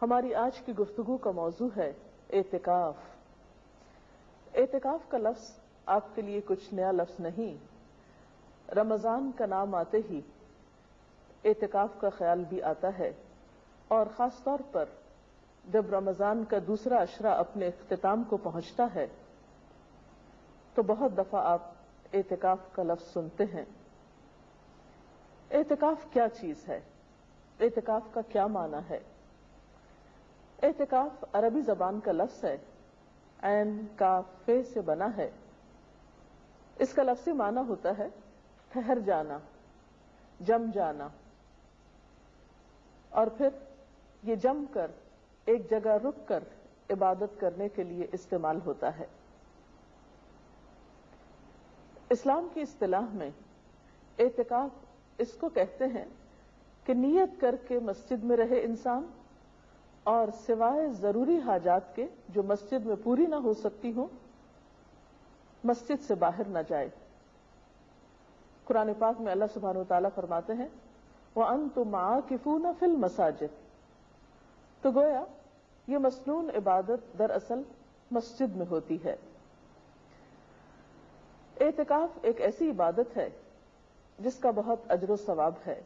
ہماری آج کی گفتگو کا موضوع ہے اعتکاف۔ اعتکاف کا لفظ آپ کے لیے کچھ نیا لفظ نہیں۔ رمضان کا نام آتے ہی اعتکاف کا خیال بھی آتا ہے، اور خاص طور پر جب رمضان کا دوسرا عشرہ اپنے اختتام کو پہنچتا ہے تو بہت دفعہ آپ اعتکاف کا لفظ سنتے ہیں۔ اعتکاف کیا چیز ہے؟ اعتکاف کا کیا معنی ہے؟ اعتکاف عربی زبان کا لفظ ہے، عین کاف فے سے بنا ہے۔ اس کا لفظی معنی ہوتا ہے ٹھہر جانا، جم جانا، اور پھر یہ جم کر ایک جگہ رک کر عبادت کرنے کے لیے استعمال ہوتا ہے۔ اسلام کی اصطلاح میں اعتکاف اس کو کہتے ہیں کہ نیت کر کے مسجد میں رہے انسان، اور سوائے ضروری حاجات کے جو مسجد میں پوری نہ ہو سکتی ہوں مسجد سے باہر نہ جائے۔ قرآن پاک میں اللہ سبحانہ وتعالیٰ فرماتے ہیں وَأَنْتُمْ عَاكِفُونَ فِي الْمَسَاجِدِ، تو گویا یہ مسنون عبادت دراصل مسجد میں ہوتی ہے۔ اعتکاف ایک ایسی عبادت ہے جس کا بہت اجر و ثواب ہے۔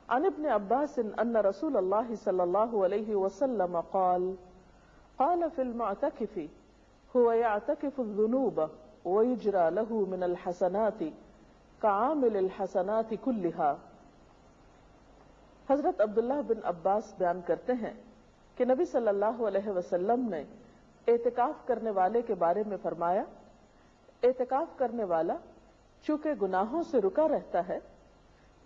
عن ابن عباس ان رسول اللہ صلی اللہ علیہ وسلم قال فی المعتکف هو يعتکف الذنوب ويجرى له من الحسنات كعامل الحسنات كلها۔ حضرت عبداللہ بن عباس بیان کرتے ہیں کہ نبی صلی اللہ علیہ وسلم نے اعتکاف کرنے والے کے بارے میں فرمایا، اعتکاف کرنے والا چونکہ گناہوں سے رکا رہتا ہے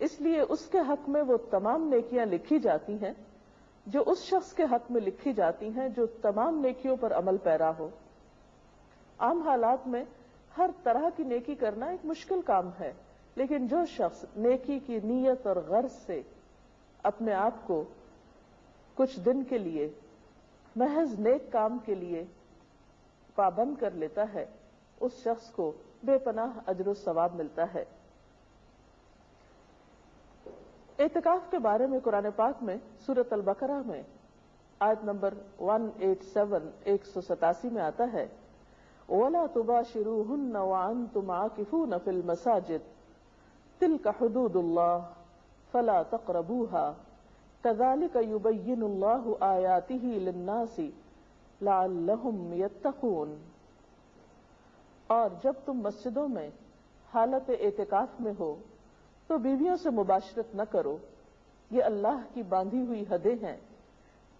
اس لیے اس کے حق میں وہ تمام نیکیاں لکھی جاتی ہیں جو اس شخص کے حق میں لکھی جاتی ہیں جو تمام نیکیوں پر عمل پیرا ہو۔ عام حالات میں ہر طرح کی نیکی کرنا ایک مشکل کام ہے، لیکن جو شخص نیکی کی نیت اور غرض سے اپنے آپ کو کچھ دن کے لیے محض نیک کام کے لیے پابند کر لیتا ہے اس شخص کو بے پناہ اجر و ثواب ملتا ہے۔ اعتکاف کے بارے میں قرآن پاک میں سورۃ البقرہ میں آیت نمبر 187 187 میں آتا ہے وَلَا تُبَاشِرُوهُنَّ وَأَنْتُمْ عَاكِفُونَ فِي الْمَسَاجِدِ تِلْكَ حُدُودُ اللَّهِ فَلَا تَقْرَبُوهَا كَذَلِكَ يُبَيِّنُ اللَّهُ آيَاتِهِ لِلنَّاسِ لَعَلَّهُمْ يَتَّقُونَ۔ اور جب تم مسجدوں میں حالت اعتکاف میں ہو تو بیویوں سے مباشرت نہ کرو، یہ اللہ کی باندھی ہوئی حدیں ہیں،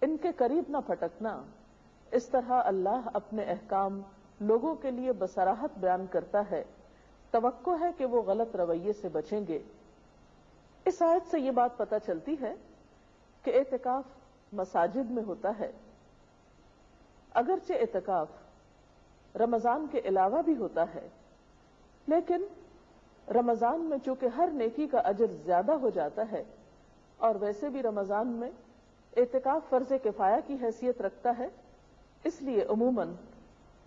ان کے قریب نہ پھٹکنا۔ اس طرح اللہ اپنے احکام لوگوں کے لیے بصراحت بیان کرتا ہے، توقع ہے کہ وہ غلط رویے سے بچیں گے۔ اس آیت سے یہ بات پتہ چلتی ہے کہ اعتکاف مساجد میں ہوتا ہے۔ اگرچہ اعتکاف رمضان کے علاوہ بھی ہوتا ہے، لیکن رمضان میں چونکہ ہر نیکی کا اجر زیادہ ہو جاتا ہے، اور ویسے بھی رمضان میں اعتکاف فرض کفایہ کی حیثیت رکھتا ہے، اس لیے عموماً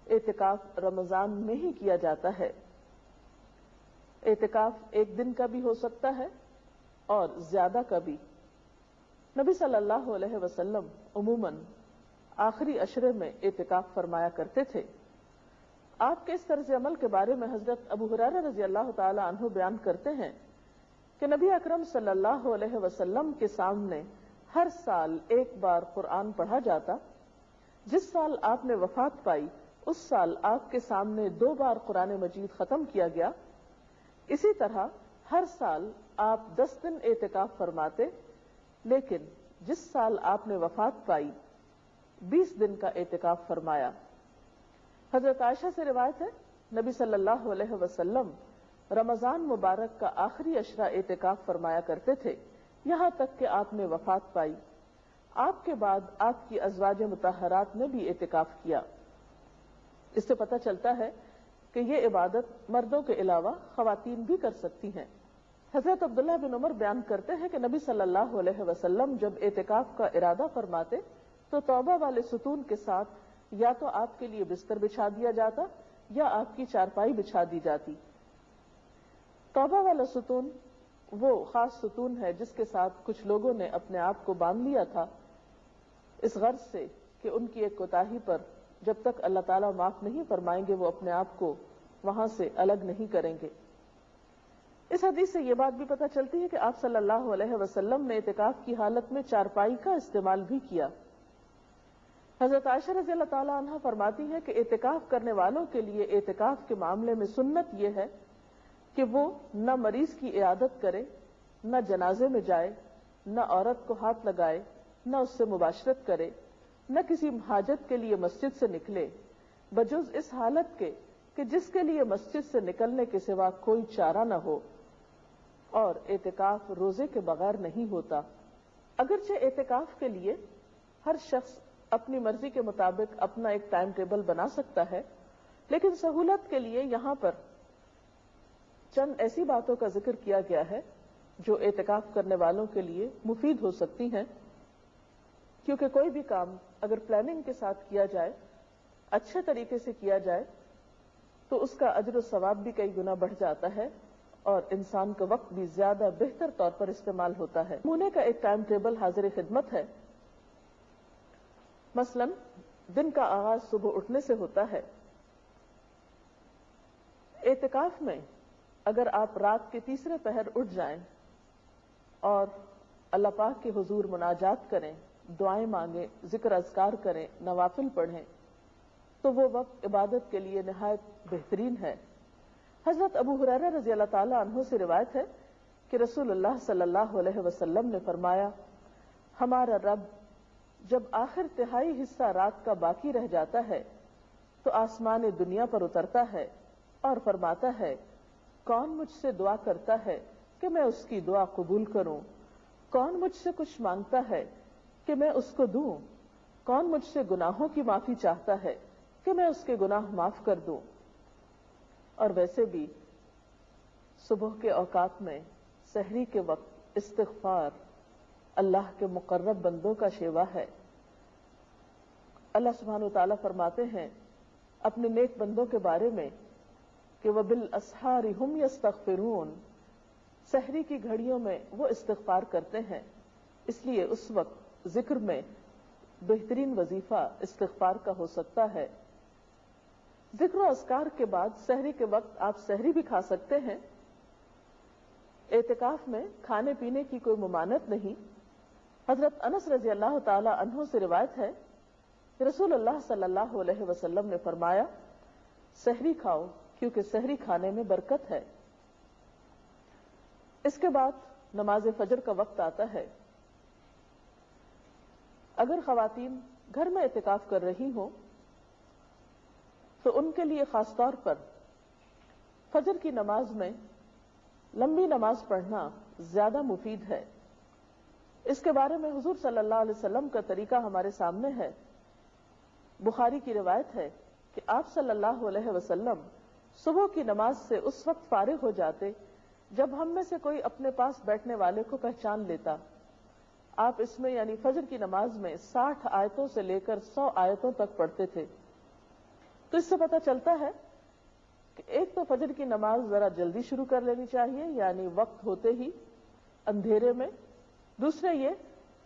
اعتکاف رمضان میں ہی کیا جاتا ہے۔ اعتکاف ایک دن کا بھی ہو سکتا ہے اور زیادہ کا بھی۔ نبی صلی اللہ علیہ وسلم عموماً آخری عشرے میں اعتکاف فرمایا کرتے تھے۔ آپ کے اس طرز عمل کے بارے میں حضرت ابو ہریرہ رضی اللہ تعالی عنہ بیان کرتے ہیں کہ نبی اکرم صلی اللہ علیہ وسلم کے سامنے ہر سال ایک بار قرآن پڑھا جاتا۔ جس سال آپ نے وفات پائی اس سال آپ کے سامنے 2 بار قرآن مجید ختم کیا گیا۔ اسی طرح ہر سال آپ 10 دن اعتکاف فرماتے، لیکن جس سال آپ نے وفات پائی 20 دن کا اعتکاف فرمایا۔ حضرت عائشہ سے روایت ہے نبی صلی اللہ علیہ وسلم رمضان مبارک کا آخری عشرہ اعتکاف فرمایا کرتے تھے، یہاں تک کہ آپ نے وفات پائی۔ آپ کے بعد آپ کی ازواج مطہرات نے بھی اعتکاف کیا۔ اس سے پتہ چلتا ہے کہ یہ عبادت مردوں کے علاوہ خواتین بھی کر سکتی ہیں۔ حضرت عبداللہ بن عمر بیان کرتے ہیں کہ نبی صلی اللہ علیہ وسلم جب اعتکاف کا ارادہ فرماتے تو توبہ والے ستون کے ساتھ یا تو آپ کے لیے بستر بچھا دیا جاتا یا آپ کی چارپائی بچھا دی جاتی۔ توبہ والا ستون وہ خاص ستون ہے جس کے ساتھ کچھ لوگوں نے اپنے آپ کو باندھ لیا تھا اس غرض سے کہ ان کی ایک کوتاہی پر جب تک اللہ تعالیٰ معاف نہیں فرمائیں گے وہ اپنے آپ کو وہاں سے الگ نہیں کریں گے۔ اس حدیث سے یہ بات بھی پتہ چلتی ہے کہ آپ صلی اللہ علیہ وسلم نے اعتکاف کی حالت میں چارپائی کا استعمال بھی کیا۔ حضرت عائشہ رضی اللہ تعالیٰ عنہ فرماتی ہے کہ اعتکاف کرنے والوں کے لیے اعتکاف کے معاملے میں سنت یہ ہے کہ وہ نہ مریض کی عیادت کرے، نہ جنازے میں جائے، نہ عورت کو ہاتھ لگائے، نہ اس سے مباشرت کرے، نہ کسی حاجت کے لیے مسجد سے نکلے، بجز اس حالت کے کہ جس کے لیے مسجد سے نکلنے کے سوا کوئی چارہ نہ ہو، اور اعتکاف روزے کے بغیر نہیں ہوتا۔ اگرچہ اعتکاف کے لیے ہر شخص اپنی مرضی کے مطابق اپنا ایک ٹائم ٹیبل بنا سکتا ہے، لیکن سہولت کے لیے یہاں پر چند ایسی باتوں کا ذکر کیا گیا ہے جو اعتکاف کرنے والوں کے لیے مفید ہو سکتی ہیں، کیونکہ کوئی بھی کام اگر پلاننگ کے ساتھ کیا جائے، اچھے طریقے سے کیا جائے، تو اس کا اجر و ثواب بھی کئی گنا بڑھ جاتا ہے اور انسان کا وقت بھی زیادہ بہتر طور پر استعمال ہوتا ہے۔ نمونے کا ایک ٹائم ٹیبل حاضر خدمت ہے۔ مثلا دن کا آغاز صبح اٹھنے سے ہوتا ہے۔ اعتکاف میں اگر آپ رات کے تیسرے پہر اٹھ جائیں اور اللہ پاک کے حضور مناجات کریں، دعائیں مانگیں، ذکر اذکار کریں، نوافل پڑھیں، تو وہ وقت عبادت کے لیے نہایت بہترین ہے۔ حضرت ابو ہریرہ رضی اللہ تعالی عنہ سے روایت ہے کہ رسول اللہ صلی اللہ علیہ وسلم نے فرمایا، ہمارا رب جب آخر تہائی حصہ رات کا باقی رہ جاتا ہے تو آسمان دنیا پر اترتا ہے اور فرماتا ہے، کون مجھ سے دعا کرتا ہے کہ میں اس کی دعا قبول کروں؟ کون مجھ سے کچھ مانگتا ہے کہ میں اس کو دوں؟ کون مجھ سے گناہوں کی معافی چاہتا ہے کہ میں اس کے گناہ معاف کر دوں؟ اور ویسے بھی صبح کے اوقات میں سحری کے وقت استغفار اللہ کے مقرب بندوں کا شیوا ہے۔ اللہ سبحانہ وتعالیٰ فرماتے ہیں اپنے نیک بندوں کے بارے میں کہ وَبِالْأَسْحَارِ هُمْ يَسْتَغْفِرُونَ، سحری کی گھڑیوں میں وہ استغفار کرتے ہیں، اس لیے اس وقت ذکر میں بہترین وظیفہ استغفار کا ہو سکتا ہے۔ ذکر و اذکار کے بعد سحری کے وقت آپ سحری بھی کھا سکتے ہیں۔ اعتکاف میں کھانے پینے کی کوئی ممانعت نہیں۔ حضرت انس رضی اللہ تعالی عنہ سے روایت ہے کہ رسول اللہ صلی اللہ علیہ وسلم نے فرمایا، سحری کھاؤ کیونکہ سحری کھانے میں برکت ہے۔ اس کے بعد نماز فجر کا وقت آتا ہے۔ اگر خواتین گھر میں اعتکاف کر رہی ہوں تو ان کے لیے خاص طور پر فجر کی نماز میں لمبی نماز پڑھنا زیادہ مفید ہے۔ اس کے بارے میں حضور صلی اللہ علیہ وسلم کا طریقہ ہمارے سامنے ہے۔ بخاری کی روایت ہے کہ آپ صلی اللہ علیہ وسلم صبح کی نماز سے اس وقت فارغ ہو جاتے جب ہم میں سے کوئی اپنے پاس بیٹھنے والے کو پہچان لیتا۔ آپ اس میں یعنی فجر کی نماز میں 60 آیتوں سے لے کر 100 آیتوں تک پڑھتے تھے۔ تو اس سے پتہ چلتا ہے کہ ایک تو فجر کی نماز ذرا جلدی شروع کر لینی چاہیے، یعنی وقت ہوتے ہی اندھیرے میں۔ دوسرے یہ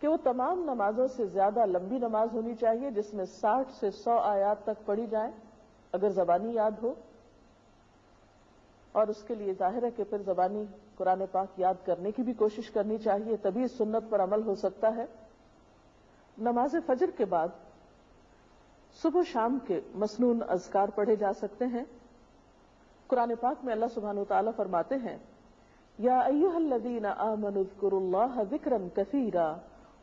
کہ وہ تمام نمازوں سے زیادہ لمبی نماز ہونی چاہیے جس میں 60 سے 100 آیات تک پڑھی جائیں اگر زبانی یاد ہو، اور اس کے لیے ظاہر ہے کہ پھر زبانی قرآن پاک یاد کرنے کی بھی کوشش کرنی چاہیے، تبھی اس سنت پر عمل ہو سکتا ہے۔ نماز فجر کے بعد صبح شام کے مسنون اذکار پڑھے جا سکتے ہیں۔ قرآن پاک میں اللہ سبحانہ وتعالی فرماتے ہیں، یا ایھا الذین آمنوا اذکروا اللہ ذکرا کثیرا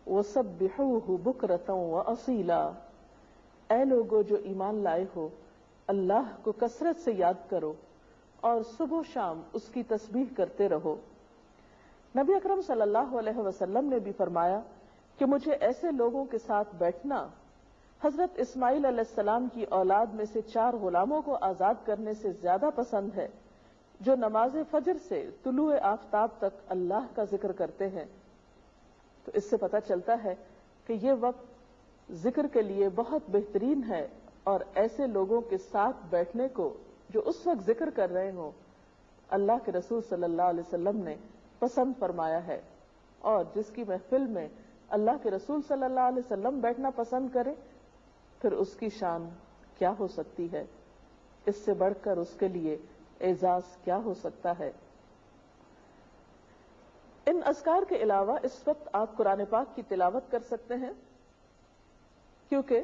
وسبحوہ بکرۃ واصیلا، اے لوگو جو ایمان لائے ہو، اللہ کو کثرت سے یاد کرو اور صبح و شام اس کی تسبیح کرتے رہو۔ نبی اکرم صلی اللہ علیہ وسلم نے بھی فرمایا کہ مجھے ایسے لوگوں کے ساتھ بیٹھنا حضرت اسماعیل علیہ السلام کی اولاد میں سے 4 غلاموں کو آزاد کرنے سے زیادہ پسند ہے جو نماز فجر سے طلوع آفتاب تک اللہ کا ذکر کرتے ہیں۔ تو اس سے پتہ چلتا ہے کہ یہ وقت ذکر کے لیے بہت بہترین ہے، اور ایسے لوگوں کے ساتھ بیٹھنے کو جو اس وقت ذکر کر رہے ہوں اللہ کے رسول صلی اللہ علیہ وسلم نے پسند فرمایا ہے، اور جس کی محفل میں اللہ کے رسول صلی اللہ علیہ وسلم بیٹھنا پسند کریں، پھر اس کی شان کیا ہو سکتی ہے؟ اس سے بڑھ کر اس کے لیے اعزاز کیا ہو سکتا ہے؟ ان اذکار کے علاوہ اس وقت آپ قرآن پاک کی تلاوت کر سکتے ہیں، کیونکہ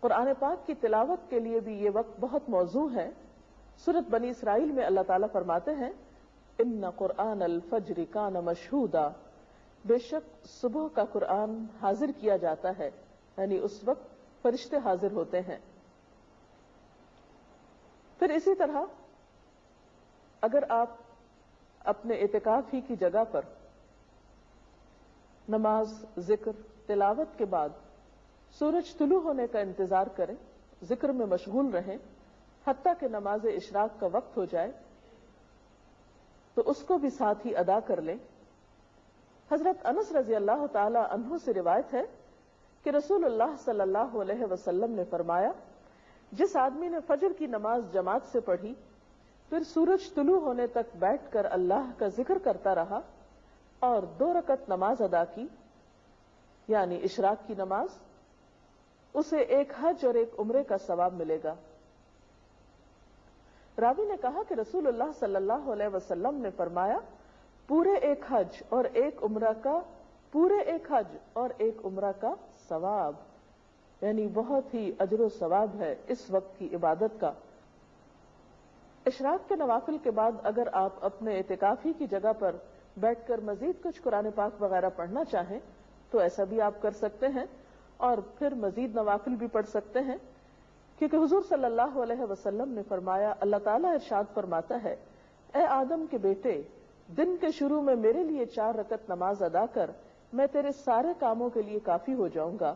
قرآن پاک کی تلاوت کے لیے بھی یہ وقت بہت موزوں ہے۔ سورۃ بنی اسرائیل میں اللہ تعالیٰ فرماتے ہیں ان قرآن الفجر کان مشہودا، بے شک صبح کا قرآن حاضر کیا جاتا ہے، یعنی اس وقت فرشتے حاضر ہوتے ہیں۔ پھر اسی طرح اگر آپ اپنے اعتکاف ہی کی جگہ پر نماز، ذکر، تلاوت کے بعد سورج طلوع ہونے کا انتظار کریں، ذکر میں مشغول رہیں حتیٰ کہ نماز اشراق کا وقت ہو جائے، تو اس کو بھی ساتھ ہی ادا کر لیں۔ حضرت انس رضی اللہ تعالی عنہ سے روایت ہے کہ رسول اللہ صلی اللہ علیہ وسلم نے فرمایا، جس آدمی نے فجر کی نماز جماعت سے پڑھی، پھر سورج طلوع ہونے تک بیٹھ کر اللہ کا ذکر کرتا رہا اور 2 رکعت نماز ادا کی، یعنی اشراق کی نماز، اسے 1 حج اور 1 عمرے کا ثواب ملے گا۔ راوی نے کہا کہ رسول اللہ صلی اللہ علیہ وسلم نے فرمایا، پورے 1 حج اور 1 عمرہ کا، پورے 1 حج اور 1 عمرہ کا ثواب، یعنی بہت ہی اجر و ثواب ہے اس وقت کی عبادت کا۔ اشراق کے نوافل کے بعد اگر آپ اپنے اعتکافی کی جگہ پر بیٹھ کر مزید کچھ قرآن پاک وغیرہ پڑھنا چاہیں تو ایسا بھی آپ کر سکتے ہیں، اور پھر مزید نوافل بھی پڑھ سکتے ہیں، کیونکہ حضور صلی اللہ علیہ وسلم نے فرمایا، اللہ تعالیٰ ارشاد فرماتا ہے، اے آدم کے بیٹے، دن کے شروع میں میرے لیے 4 رکعت نماز ادا کر، میں تیرے سارے کاموں کے لیے کافی ہو جاؤں گا۔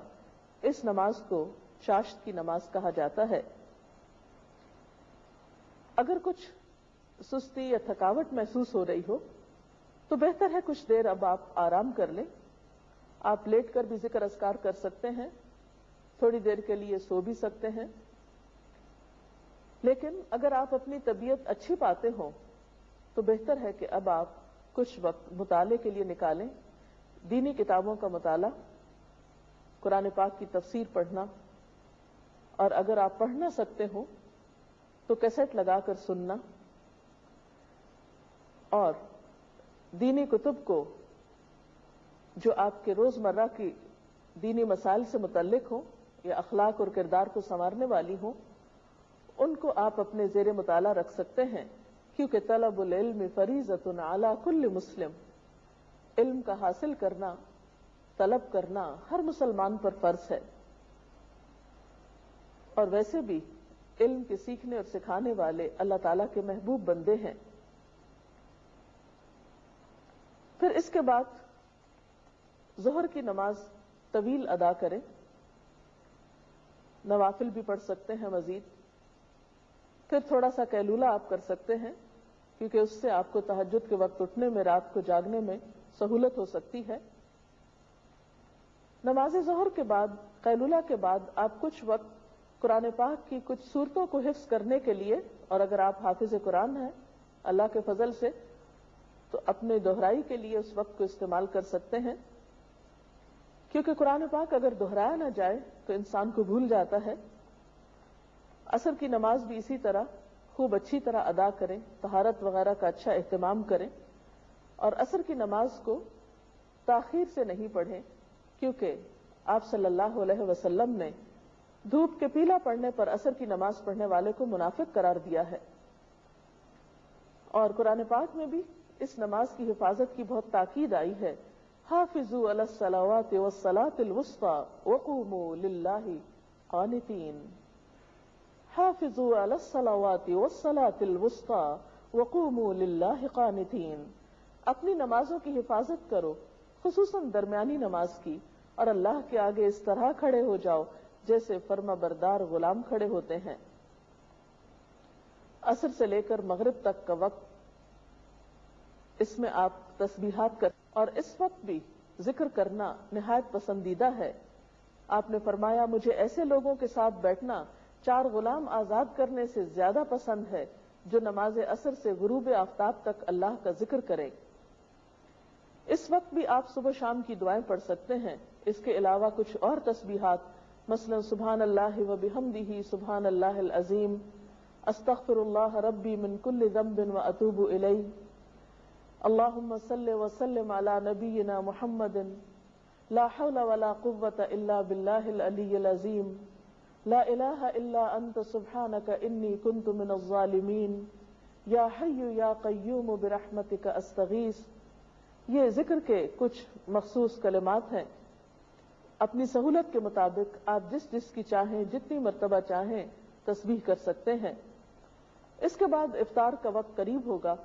اس نماز کو چاشت کی نماز کہا جاتا ہے۔ اگر کچھ سستی یا تھکاوٹ محسوس ہو رہی ہو تو بہتر ہے کچھ دیر اب آپ آرام کر لیں۔ آپ لیٹ کر بھی ذکر اذکار کر سکتے ہیں، تھوڑی دیر کے لیے سو بھی سکتے ہیں، لیکن اگر آپ اپنی طبیعت اچھی پاتے ہوں تو بہتر ہے کہ اب آپ کچھ وقت مطالعے کے لیے نکالیں، دینی کتابوں کا مطالعہ، قرآن پاک کی تفسیر پڑھنا، اور اگر آپ پڑھ نہ سکتے ہوں تو کیسٹ لگا کر سننا، اور دینی کتب کو جو آپ کے روزمرہ کی دینی مسائل سے متعلق ہوں یا اخلاق اور کردار کو سنوارنے والی ہوں، ان کو آپ اپنے زیر مطالعہ رکھ سکتے ہیں، کیونکہ طلب العلم فریضۃ علی کل مسلم، علم کا حاصل کرنا، طلب کرنا ہر مسلمان پر فرض ہے۔ اور ویسے بھی علم کے سیکھنے اور سکھانے والے اللہ تعالیٰ کے محبوب بندے ہیں۔ پھر اس کے بعد ظہر کی نماز طویل ادا کریں، نوافل بھی پڑھ سکتے ہیں مزید، پھر تھوڑا سا قیلولہ آپ کر سکتے ہیں، کیونکہ اس سے آپ کو تہجد کے وقت اٹھنے میں، رات کو جاگنے میں سہولت ہو سکتی ہے۔ نماز ظہر کے بعد، قیلولہ کے بعد آپ کچھ وقت قرآن پاک کی کچھ صورتوں کو حفظ کرنے کے لیے، اور اگر آپ حافظ قرآن ہیں اللہ کے فضل سے تو اپنے دہرائی کے لیے اس وقت کو استعمال کر سکتے ہیں، کیونکہ قرآن پاک اگر دہرایا نہ جائے تو انسان کو بھول جاتا ہے۔ عصر کی نماز بھی اسی طرح خوب اچھی طرح ادا کریں، طہارت وغیرہ کا اچھا اہتمام کریں، اور عصر کی نماز کو تاخیر سے نہیں پڑھیں، کیونکہ آپ صلی اللہ علیہ وسلم نے دھوپ کے پیلا پڑنے پر عصر کی نماز پڑھنے والے کو منافق قرار دیا ہے۔ اور قرآن پاک میں بھی اس نماز کی حفاظت کی بہت تاکید آئی ہے، حافظوا علی الصلوات والصلاة الوسطى وقوموا للہ قانتین، حافظوا علی الصلوات والصلاة الوسطى وقوموا للہ قانتین، اپنی نمازوں کی حفاظت کرو، خصوصاً درمیانی نماز کی، اور اللہ کے آگے اس طرح کھڑے ہو جاؤ جیسے فرما بردار غلام کھڑے ہوتے ہیں۔ عصر سے لے کر مغرب تک کا وقت، اس میں آپ تسبیحات کر، اور اس وقت بھی ذکر کرنا نہایت پسندیدہ ہے۔ آپ نے فرمایا، مجھے ایسے لوگوں کے ساتھ بیٹھنا 4 غلام آزاد کرنے سے زیادہ پسند ہے جو نماز عصر سے غروب آفتاب تک اللہ کا ذکر کرے۔ اس وقت بھی آپ صبح شام کی دعائیں پڑھ سکتے ہیں، اس کے علاوہ کچھ اور تسبیحات مثلا سبحان اللہ و بحمدہ سبحان اللہ العظیم، استغفر اللہ ربی من کل ذنب و اتوب الیہ، اللہم صلی وسلم علی نبینا محمد، لا حول ولا قوة الا باللہ العلی العظیم، لا الہ الا انت سبحانک انی کنت من الظالمین، یا حی یا قیوم برحمتک استغیث۔ یہ ذکر کے کچھ مخصوص کلمات ہیں، اپنی سہولت کے مطابق آپ جس کی چاہیں جتنی مرتبہ چاہیں تسبیح کر سکتے ہیں۔ اس کے بعد افطار کا وقت قریب ہوگا،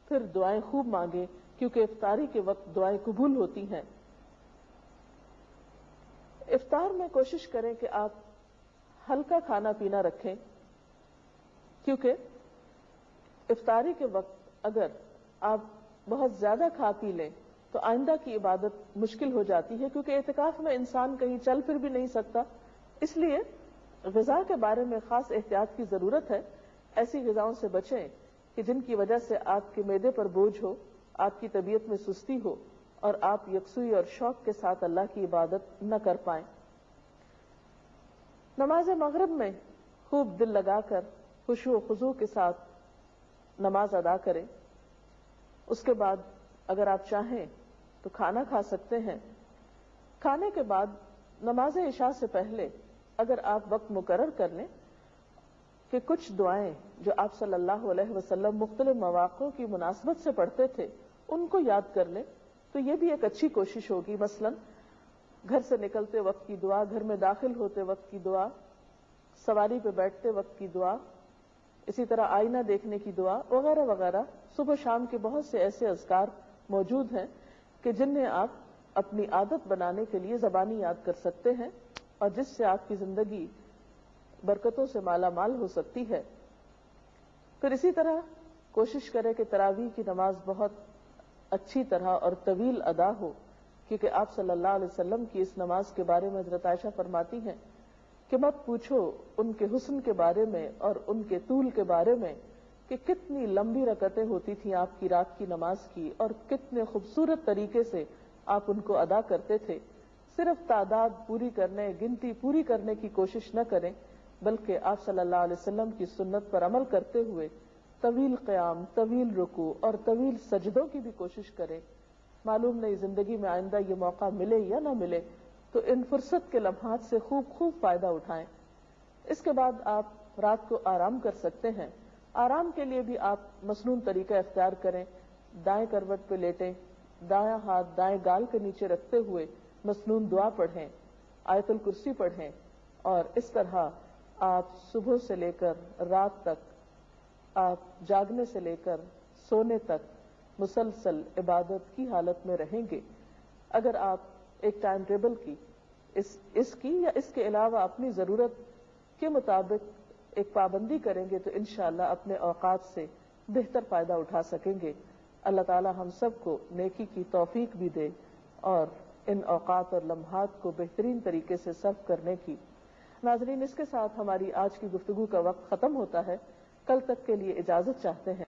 پھر دعائیں خوب مانگیں کیونکہ افطاری کے وقت دعائیں قبول ہوتی ہیں۔ افطار میں کوشش کریں کہ آپ ہلکا کھانا پینا رکھیں، کیونکہ افطاری کے وقت اگر آپ بہت زیادہ کھا پی لیں تو آئندہ کی عبادت مشکل ہو جاتی ہے، کیونکہ اعتکاف میں انسان کہیں چل پھر بھی نہیں سکتا۔ اس لیے غذا کے بارے میں خاص احتیاط کی ضرورت ہے۔ ایسی غذاؤں سے بچیں کہ جن کی وجہ سے آپ کے معدے پر بوجھ ہو، آپ کی طبیعت میں سستی ہو اور آپ یکسوئی اور شوق کے ساتھ اللہ کی عبادت نہ کر پائیں۔ نماز مغرب میں خوب دل لگا کر خشوع و خضوع کے ساتھ نماز ادا کریں۔ اس کے بعد اگر آپ چاہیں تو کھانا کھا سکتے ہیں۔ کھانے کے بعد نماز عشاء سے پہلے اگر آپ وقت مقرر کر لیں کہ کچھ دعائیں جو آپ صلی اللہ علیہ وسلم مختلف مواقع کی مناسبت سے پڑھتے تھے ان کو یاد کر لیں تو یہ بھی ایک اچھی کوشش ہوگی۔ مثلا گھر سے نکلتے وقت کی دعا، گھر میں داخل ہوتے وقت کی دعا، سواری پہ بیٹھتے وقت کی دعا، اسی طرح آئینہ دیکھنے کی دعا وغیرہ وغیرہ۔ صبح شام کے بہت سے ایسے اذکار موجود ہیں کہ جنہیں آپ اپنی عادت بنانے کے لیے زبانی یاد کر سکتے ہیں اور جس سے آپ کی زندگی برکتوں سے مالا مال ہو سکتی ہے۔ پھر اسی طرح کوشش کریں کہ تراویح کی نماز بہت اچھی طرح اور طویل ادا ہو، کیونکہ آپ صلی اللہ علیہ وسلم کی اس نماز کے بارے میں حضرت عائشہ فرماتی ہیں کہ مت پوچھو ان کے حسن کے بارے میں اور ان کے طول کے بارے میں کہ کتنی لمبی رکعتیں ہوتی تھیں آپ کی رات کی نماز کی اور کتنے خوبصورت طریقے سے آپ ان کو ادا کرتے تھے۔ صرف تعداد پوری کرنے، گنتی پوری کرنے کی کوشش نہ کریں، بلکہ آپ صلی اللہ علیہ وسلم کی سنت پر عمل کرتے ہوئے طویل قیام، طویل رکوع اور طویل سجدوں کی بھی کوشش کریں۔ معلوم نہیں زندگی میں آئندہ یہ موقع ملے یا نہ ملے، تو ان فرصت کے لمحات سے خوب فائدہ اٹھائیں۔ اس کے بعد آپ رات کو آرام کر سکتے ہیں۔ آرام کے لیے بھی آپ مسنون طریقہ اختیار کریں، دائیں کروٹ پہ لیٹیں، دایاں ہاتھ دائیں گال کے نیچے رکھتے ہوئے مسنون دعا پڑھیں، آیت الکرسی پڑھیں، اور اس طرح آپ صبح سے لے کر رات تک، آپ جاگنے سے لے کر سونے تک مسلسل عبادت کی حالت میں رہیں گے۔ اگر آپ ایک ٹائم ٹیبل کی اس کی یا اس کے علاوہ اپنی ضرورت کے مطابق ایک پابندی کریں گے تو انشاءاللہ اپنے اوقات سے بہتر فائدہ اٹھا سکیں گے۔ اللہ تعالی ہم سب کو نیکی کی توفیق بھی دے اور ان اوقات اور لمحات کو بہترین طریقے سے صرف کرنے کی۔ ناظرین، اس کے ساتھ ہماری آج کی گفتگو کا وقت ختم ہوتا ہے۔ کل تک کے لیے اجازت چاہتے ہیں۔